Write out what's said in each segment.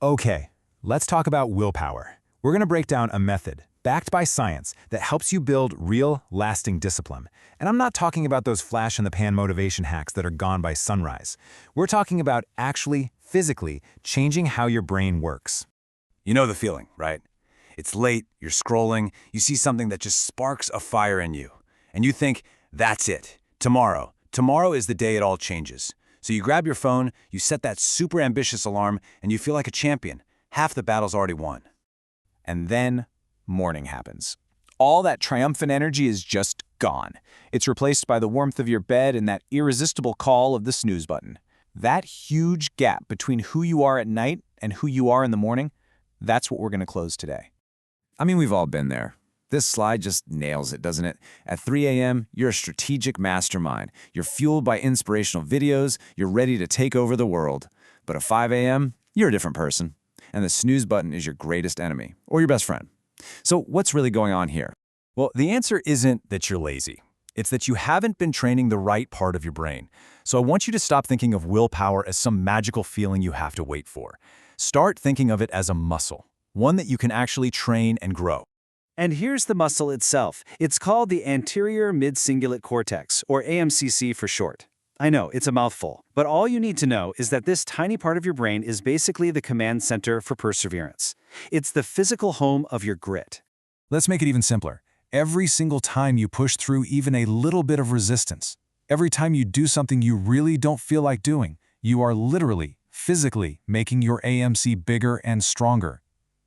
Okay, let's talk about willpower. We're going to break down a method, backed by science, that helps you build real, lasting discipline. And I'm not talking about those flash-in-the-pan motivation hacks that are gone by sunrise. We're talking about actually, physically, changing how your brain works. You know the feeling, right? It's late, you're scrolling, you see something that just sparks a fire in you. And you think, that's it. Tomorrow is the day it all changes. So you grab your phone, you set that super ambitious alarm, and you feel like a champion. Half the battle's already won. And then morning happens. All that triumphant energy is just gone. It's replaced by the warmth of your bed and that irresistible call of the snooze button. That huge gap between who you are at night and who you are in the morning, that's what we're going to close today. I mean, we've all been there. This slide just nails it, doesn't it? At 3 a.m., you're a strategic mastermind. You're fueled by inspirational videos. You're ready to take over the world. But at 5 a.m., you're a different person. And the snooze button is your greatest enemy, or your best friend. So what's really going on here? Well, the answer isn't that you're lazy. It's that you haven't been training the right part of your brain. So I want you to stop thinking of willpower as some magical feeling you have to wait for. Start thinking of it as a muscle, one that you can actually train and grow. And here's the muscle itself. It's called the anterior mid-cingulate cortex, or AMCC for short. I know, it's a mouthful, but all you need to know is that this tiny part of your brain is basically the command center for perseverance. It's the physical home of your grit. Let's make it even simpler. Every single time you push through even a little bit of resistance, every time you do something you really don't feel like doing, you are literally, physically making your AMC bigger and stronger.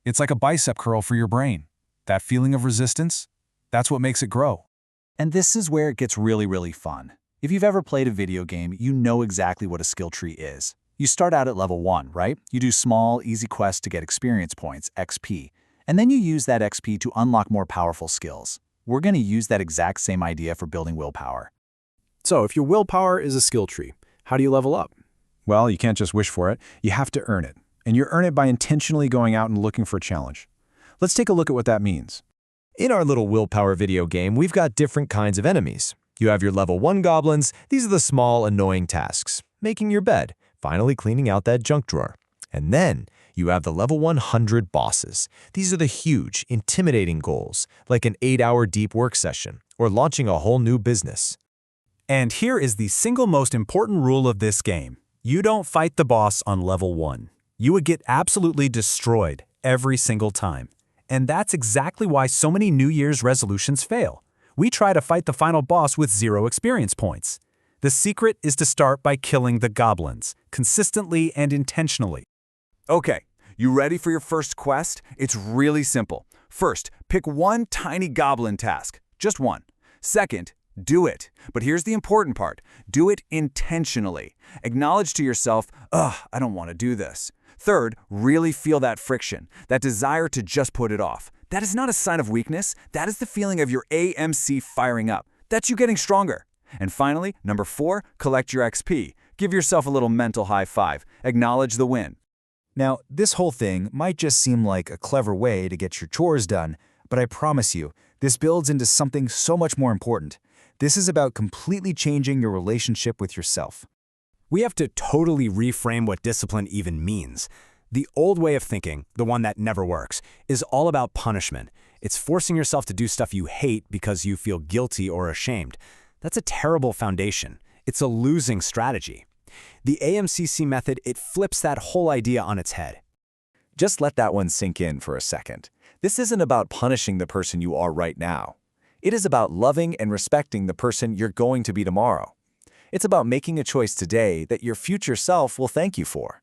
It's like a bicep curl for your brain. That feeling of resistance, that's what makes it grow. And this is where it gets really fun. If you've ever played a video game, you know exactly what a skill tree is. You start out at level 1, right? You do small, easy quests to get experience points, XP. And then you use that XP to unlock more powerful skills. We're going to use that exact same idea for building willpower. So if your willpower is a skill tree, how do you level up? Well, you can't just wish for it. You have to earn it. And you earn it by intentionally going out and looking for a challenge. Let's take a look at what that means. In our little willpower video game, we've got different kinds of enemies. You have your level 1 goblins. These are the small, annoying tasks. Making your bed, finally cleaning out that junk drawer. And then you have the level 100 bosses. These are the huge, intimidating goals, like an 8-hour deep work session or launching a whole new business. And here is the single most important rule of this game. You don't fight the boss on level 1. You would get absolutely destroyed every single time. And that's exactly why so many New Year's resolutions fail. We try to fight the final boss with 0 experience points. The secret is to start by killing the goblins, consistently and intentionally. Okay, you ready for your first quest? It's really simple. First, pick one tiny goblin task, just one. Second, do it. But here's the important part. Do it intentionally. Acknowledge to yourself, I don't want to do this. Third, really feel that friction, that desire to just put it off. That is not a sign of weakness. That is the feeling of your AMC firing up. That's you getting stronger. And finally, number 4, collect your XP. Give yourself a little mental high five. Acknowledge the win. Now, this whole thing might just seem like a clever way to get your chores done, but I promise you, this builds into something so much more important. This is about completely changing your relationship with yourself. We have to totally reframe what discipline even means. The old way of thinking, the one that never works, is all about punishment. It's forcing yourself to do stuff you hate because you feel guilty or ashamed. That's a terrible foundation. It's a losing strategy. The AMCC method, it flips that whole idea on its head. Just let that one sink in for a second. This isn't about punishing the person you are right now. It is about loving and respecting the person you're going to be tomorrow. It's about making a choice today that your future self will thank you for.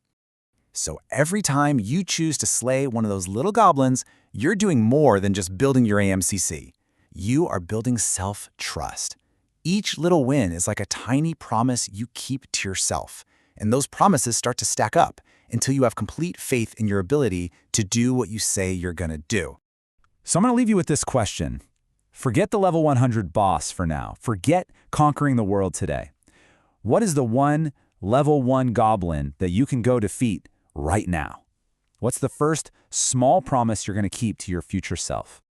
So every time you choose to slay one of those little goblins, you're doing more than just building your AMCC. You are building self-trust. Each little win is like a tiny promise you keep to yourself. And those promises start to stack up until you have complete faith in your ability to do what you say you're going to do. So I'm going to leave you with this question. Forget the level 100 boss for now. Forget conquering the world today. What is the one level 1 goblin that you can go defeat right now? What's the first small promise you're going to keep to your future self?